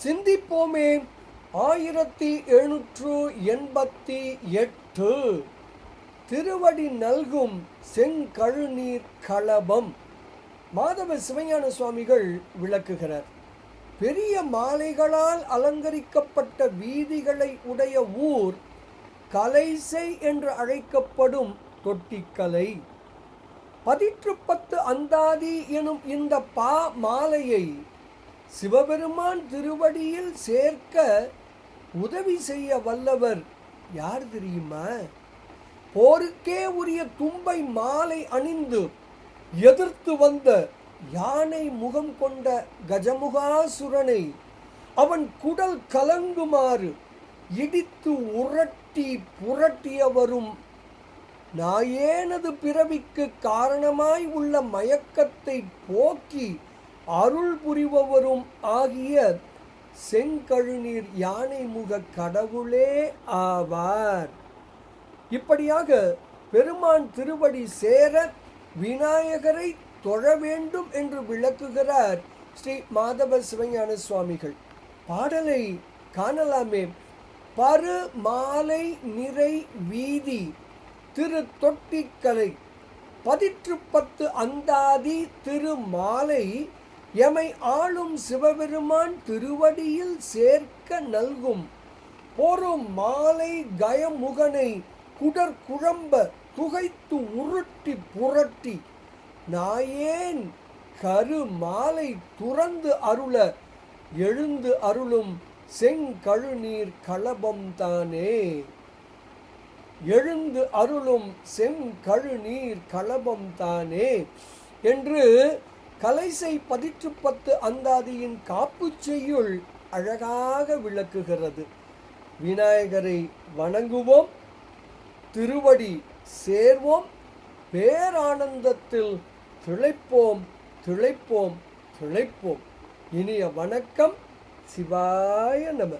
சிந்திப்போமே. 1788 திருவடி நல்கும் செங்கழுநீர் களபம். மாதவ சிவஞான சுவாமிகள் விளக்குகிறார். பெரிய மாலைகளால் அலங்கரிக்கப்பட்ட வீதிகளை உடைய ஊர் கலைசை என்று அழைக்கப்படும் தொட்டிக்கலை. 10 அந்தாதி எனும் இந்த மாலையை சிவபெருமான் திருவடியில் சேர்க்க உதவி செய்ய வல்லவர் யார் தெரியுமா? போருக்கே உரிய தும்பை மாலை அணிந்து எதிர்த்து வந்த யானை முகம் கொண்ட கஜமுகாசுரனை அவன் குடல் கலங்குமாறு இடித்து உரட்டி புரட்டியவரும், நாயேனது பிறவிக்கு காரணமாய் உள்ள மயக்கத்தை போக்கி அருள் புரிபவரும் ஆகிய செங்கழுநீர் யானை முக கடவுளே ஆவார். இப்படியாக பெருமான் திருவடி சேர விநாயகரை தொழ வேண்டும் என்று விளக்குகிறார் ஸ்ரீ மாதவ சிவஞான சுவாமிகள். பாடலை காணலாமே. பரு மாலை நிறை வீதி திரு தொட்டிக்கலை 10 அந்தாதி திருமாலை எமை ஆளும் சிவபெருமான் திருவடியில் சேர்க்க நல்கும் போரும் மாலை கயமுகனை குடற்குழம்ப துகைத்து உருட்டி புரட்டி நாயேன் கரு மாலை துறந்து அருள எழுந்து அருளும் செங்கழுநீர் களபம் தானே. எழுந்து அருளும் செங்கழுநீர் களபம் தானே என்று கலைசை 10 அந்தாதியின் காப்பு செய்யுள் அழகாக விளக்குகிறது. விநாயகரை வணங்குவோம், திருவடி சேர்வோம், பேரானந்தத்தில் திளைப்போம் திளைப்போம் திளைப்போம். இனிய வணக்கம். சிவாய நம.